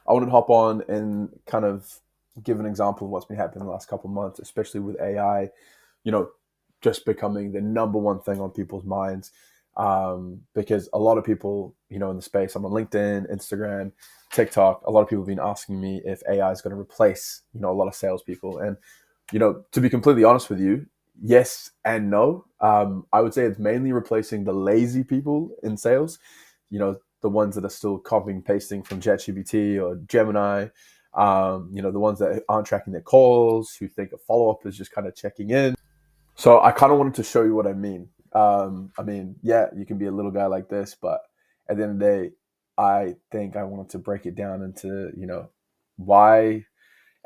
I wanted to hop on and kind of give an example of what's been happening in the last couple of months, especially with AI, you know, just becoming the number one thing on people's minds. Because a lot of people, in the space, I'm on LinkedIn, Instagram, TikTok, a lot of people have been asking me if AI is going to replace, a lot of salespeople. And, to be completely honest with you, yes and no. I would say it's mainly replacing the lazy people in sales, the ones that are still copying, pasting from ChatGPT or Gemini, the ones that aren't tracking their calls, who think a follow-up is just kind of checking in. So I kind of wanted to show you what I mean. Yeah, you can be a little guy like this, but at the end of the day, I think I wanted to break it down into, why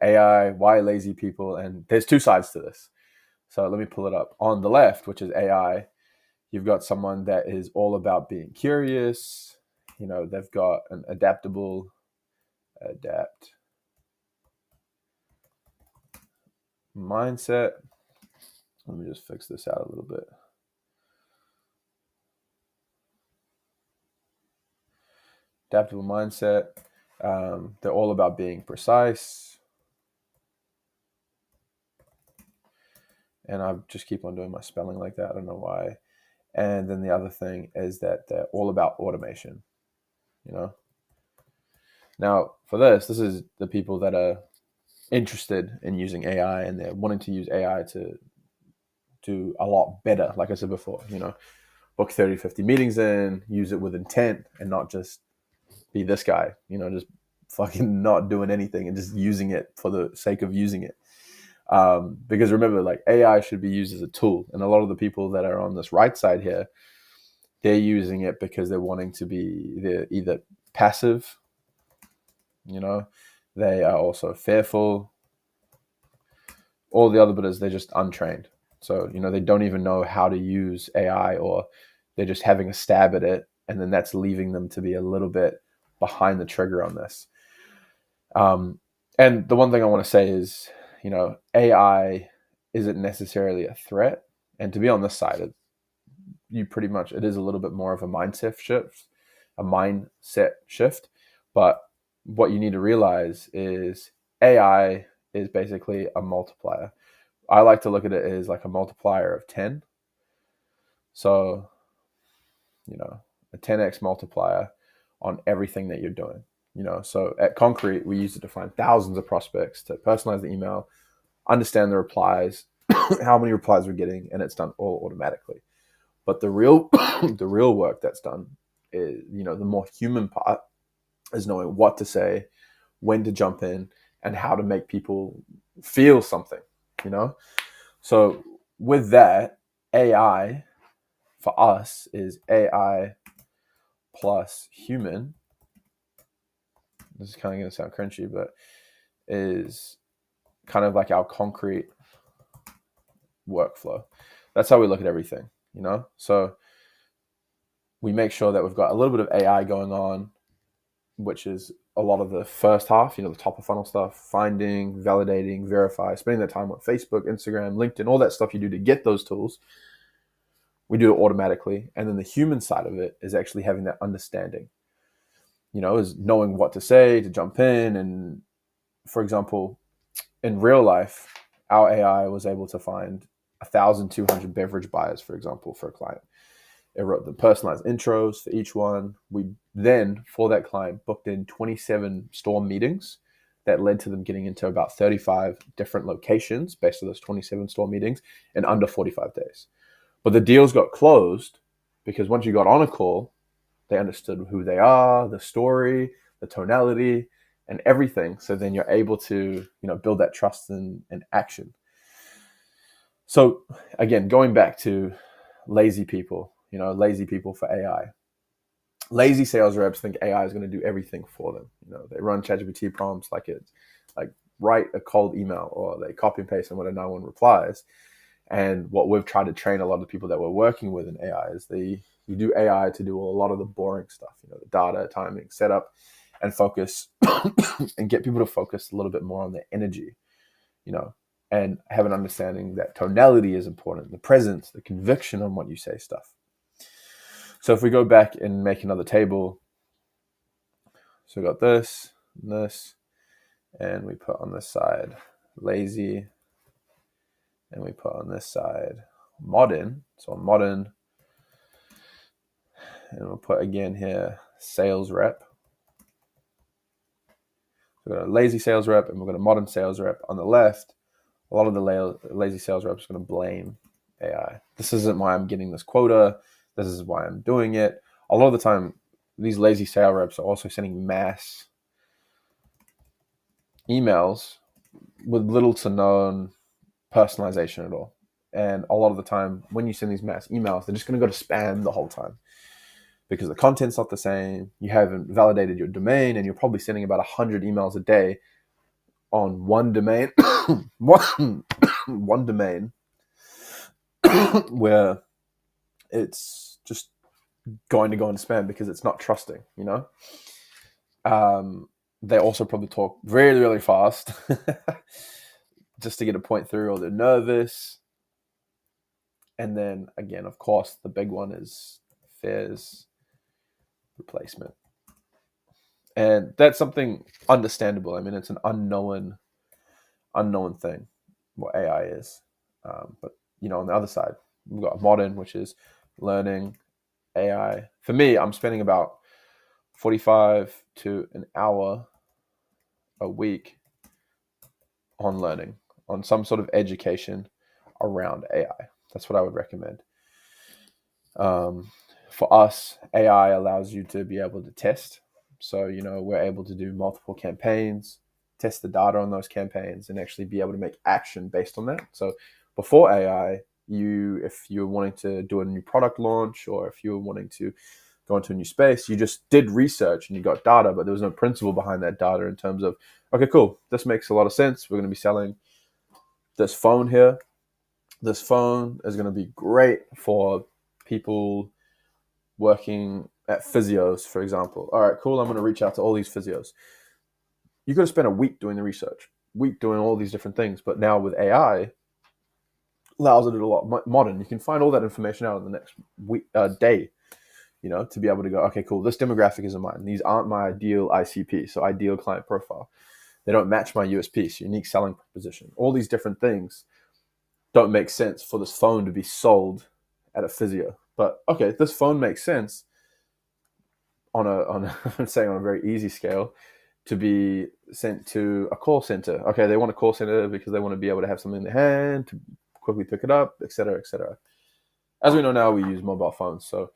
AI, why lazy people, and there's two sides to this. So let me pull it up. On the left, which is AI, you've got someone that is all about being curious. They've got an adapt mindset. Let me just fix this out a little bit. Adaptable mindset. They're all about being precise. And I just keep on doing my spelling like that. I don't know why. And then the other thing is that they're all about automation. Now, for this is the people that are interested in using AI, and they're wanting to use AI to do a lot better. Like I said before, book 30, 50 meetings in, use it with intent, and not just be this guy, just fucking not doing anything and just using it for the sake of using it. Because remember, like, AI should be used as a tool. And a lot of the people that are on this right side here, they're using it because they're wanting to be either passive, they are also fearful. All the other bit is they're just untrained. So, they don't even know how to use AI, or they're just having a stab at it. And then that's leaving them to be a little bit behind the trigger on this. And the one thing I want to say is, AI isn't necessarily a threat. And to be on this side, it is a little bit more of a mindset shift. But what you need to realize is AI is basically a multiplier. I like to look at it as like a multiplier of 10. So, a 10x multiplier on everything that you're doing. So at Concrete, we use it to find thousands of prospects, to personalize the email, understand the replies, how many replies we're getting, and it's done all automatically. But the real the real work that's done is, the more human part is knowing what to say, when to jump in, and how to make people feel something, So with that, AI for us is AI plus human. This is kind of going to sound cringy, but is kind of like our Concrete workflow. That's how we look at everything, So we make sure that we've got a little bit of AI going on, which is a lot of the first half, the top of funnel stuff, finding, validating, verify, spending that time on Facebook, Instagram, LinkedIn, all that stuff you do to get those tools. We do it automatically. And then the human side of it is actually having that understanding, is knowing what to say, to jump in. And for example, in real life, our AI was able to find 1,200 beverage buyers, for example, for a client. It wrote the personalized intros for each one. We then, for that client, booked in 27 store meetings that led to them getting into about 35 different locations based on those 27 store meetings in under 45 days. But the deals got closed because once you got on a call, they understood who they are, the story, the tonality, and everything. So then you're able to, build that trust and action. So again, going back to lazy people, lazy people for AI. Lazy sales reps think AI is going to do everything for them. They run ChatGPT prompts like write a cold email, or they copy and paste and when no one replies. And what we've tried to train a lot of the people that we're working with in AI is you do AI to do a lot of the boring stuff, the data, timing, setup, and focus, and get people to focus a little bit more on their energy, and have an understanding that tonality is important, the presence, the conviction on what you say stuff. So if we go back and make another table, so we got this, this, and we put on this side lazy, and we put on this side modern. So modern, and we'll put again here sales rep. So we've got a lazy sales rep and we've got a modern sales rep. On the left, a lot of the lazy sales reps are going to blame AI. This isn't why I'm getting this quota. This is why I'm doing it. A lot of the time, these lazy sales reps are also sending mass emails with little to no personalization at all. And a lot of the time, when you send these mass emails, they're just going to go to spam the whole time because the content's not the same. You haven't validated your domain, and you're probably sending about 100 emails a day on one domain, one domain where it's just going to go into spam because it's not trusting, you know? They also probably talk really, really fast just to get a point through, or they're nervous. And then again, of course, the big one is fares replacement. And that's something understandable. I mean, it's an unknown thing, what AI is. But, you know, on the other side, we've got modern, which is learning AI. For me, I'm spending about 45 to an hour a week on learning, on some sort of education around AI. That's what I would recommend. For us, AI allows you to be able to test. So, you know, we're able to do multiple campaigns, test the data on those campaigns, and actually be able to make action based on that. So before AI, if you were wanting to do a new product launch, or if you were wanting to go into a new space, you just did research and you got data, but there was no principle behind that data in terms of, okay, cool, this makes a lot of sense. We're going to be selling this phone here. This phone is going to be great for people working at physios, for example. All right, cool. I'm going to reach out to all these physios. You could have spent a week doing the research, week doing all these different things. But now with AI, allows it a lot modern. You can find all that information out in the next day, you know, to be able to go, okay, cool. This demographic isn't mine. These aren't my ideal ICP, so ideal client profile. They don't match my USP, so unique selling proposition. All these different things don't make sense for this phone to be sold at a physio. But okay, this phone makes sense on I'm saying on a very easy scale to be sent to a call center. Okay, they want a call center because they want to be able to have something in their hand to quickly pick it up, etc., etc. As we know now, we use mobile phones, so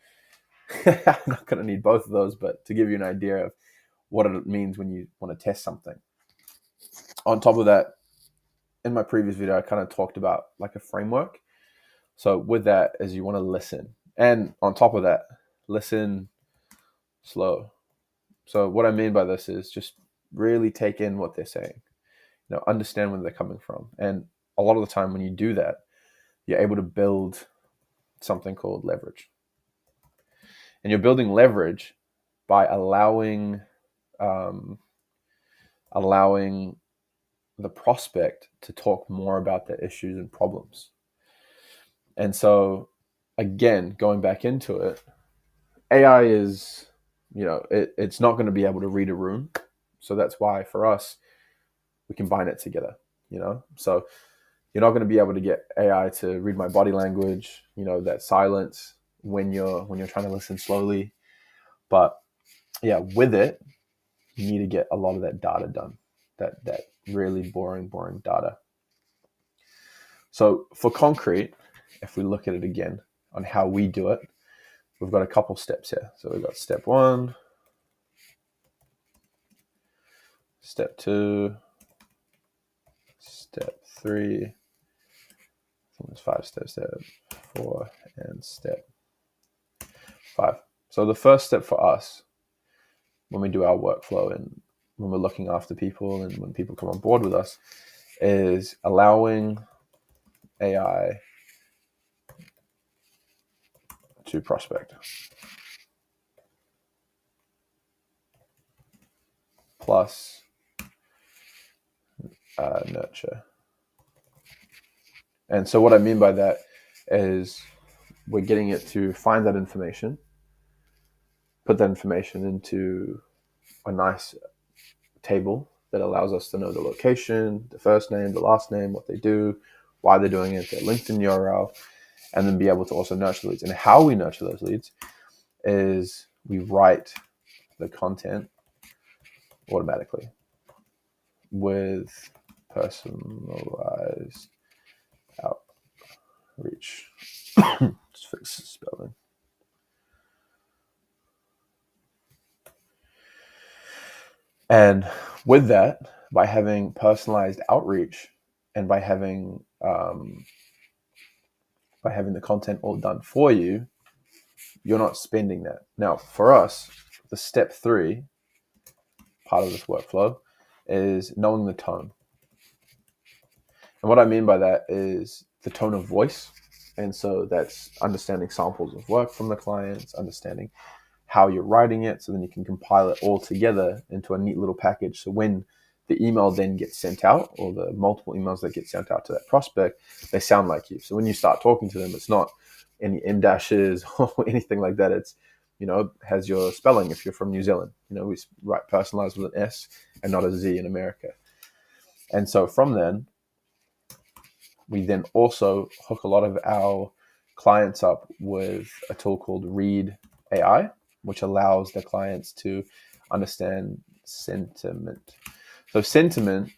I'm not going to need both of those, but to give you an idea of what it means when you want to test something. On top of that, in my previous video, I kind of talked about like a framework. So with that is you want to listen. And on top of that, listen slow. So what I mean by this is just really take in what they're saying. You know, understand where they're coming from. And a lot of the time when you do that, you're able to build something called leverage. And you're building leverage by allowing the prospect to talk more about their issues and problems. And so, again, going back into it, AI is, you know, it's not going to be able to read a room. So that's why for us, we combine it together, you know? So you're not going to be able to get AI to read my body language, you know, that silence when you're trying to listen slowly. But yeah, with it, you need to get a lot of that data done, that really boring data. So for concrete, if we look at it again on how we do it, we've got a couple steps here. So we've got step 1, step 2, step 3, I think there's 5 steps there, 4, and step 5. So the first step for us when we do our workflow and when we're looking after people and when people come on board with us is allowing AI to prospect. Plus nurture. And so what I mean by that is we're getting it to find that information, put that information into a nice table that allows us to know the location, the first name, the last name, what they do, why they're doing it, their LinkedIn URL, and then be able to also nurture leads. And how we nurture those leads is we write the content automatically with personalized outreach. Just fix the spelling. And with that, by having personalized outreach and by having the content all done for you, you're not spending that. Now, for us, the step 3 part of this workflow is knowing the tone. And what I mean by that is the tone of voice. And so that's understanding samples of work from the clients, understanding how you're writing it, so then you can compile it all together into a neat little package. So when the email then gets sent out, or the multiple emails that get sent out to that prospect, they sound like you. So when you start talking to them, it's not any in dashes or anything like that. It's, has your spelling if you're from New Zealand. We write personalized with an S and not a Z in America. And so from then, we then also hook a lot of our clients up with a tool called Read AI, which allows the clients to understand sentiment. So sentiment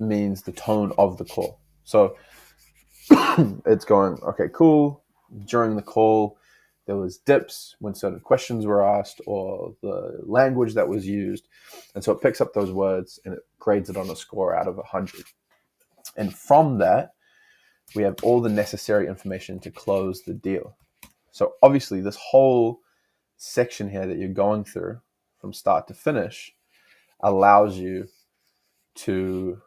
means the tone of the call. So it's going, okay, cool. During the call, there was dips when certain questions were asked or the language that was used. And so it picks up those words and it grades it on a score out of 100. And from that, we have all the necessary information to close the deal. So obviously this whole section here that you're going through from start to finish allows you to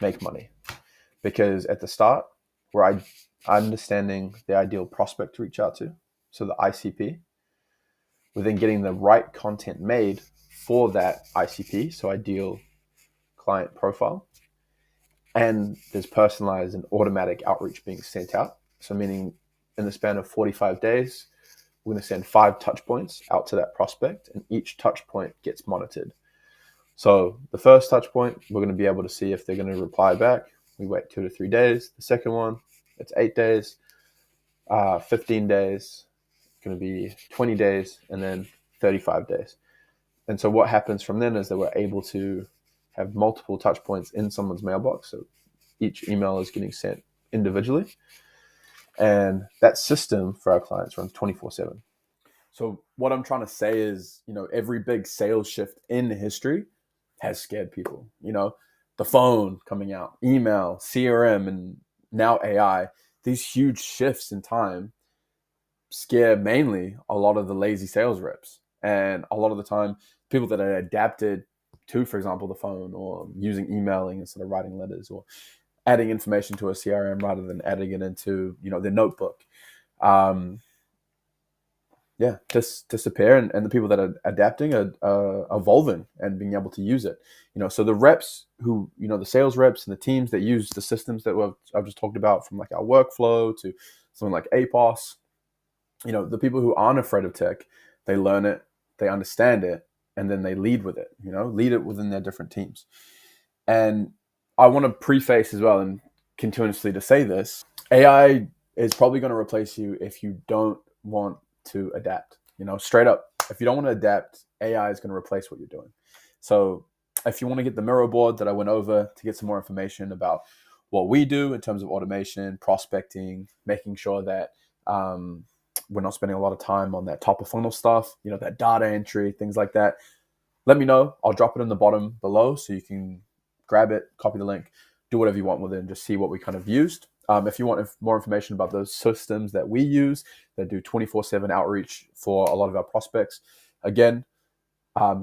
make money, because at the start we're understanding the ideal prospect to reach out to, so the ICP. We're then getting the right content made for that ICP, so ideal client profile, and there's personalized and automatic outreach being sent out. So meaning in the span of 45 days, we're going to send 5 touch points out to that prospect, and each touch point gets monitored. So the first touch point, we're going to be able to see if they're going to reply back. We wait 2 to 3 days. The second one, it's 8 days, 15 days, it's going to be 20 days, and then 35 days. And so what happens from then is that we're able to have multiple touch points in someone's mailbox. So each email is getting sent individually. And that system for our clients runs 24/7. So what I'm trying to say is, every big sales shift in history has scared people. The phone coming out, email, CRM, and now AI. These huge shifts in time scare mainly a lot of the lazy sales reps. And a lot of the time, people that are adapted to, for example, the phone, or using emailing instead of writing letters, or adding information to a CRM rather than adding it into, their notebook. Just disappear. And the people that are adapting are evolving and being able to use it. So the reps who, the sales reps and the teams that use the systems that I've just talked about, from like our workflow to something like APOS, the people who aren't afraid of tech, they learn it, they understand it, and then they lead with it, lead it within their different teams. And I want to preface as well, and continuously to say this, AI is probably going to replace you if you don't want to adapt. Straight up, if you don't want to adapt, AI is going to replace what you're doing. So if you want to get the Miro board that I went over to get some more information about what we do in terms of automation, prospecting, making sure that we're not spending a lot of time on that top of funnel stuff, that data entry, things like that, let me know. I'll drop it in the bottom below so you can grab it, copy the link, do whatever you want with it, and just see what we kind of used. If you want more information about those systems that we use that do 24/7 outreach for a lot of our prospects, again,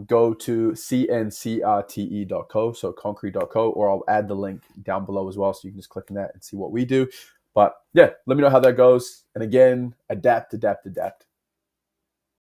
go to cncrte.co, so concrete.co, or I'll add the link down below as well, so you can just click on that and see what we do. But yeah, let me know how that goes. And again, adapt.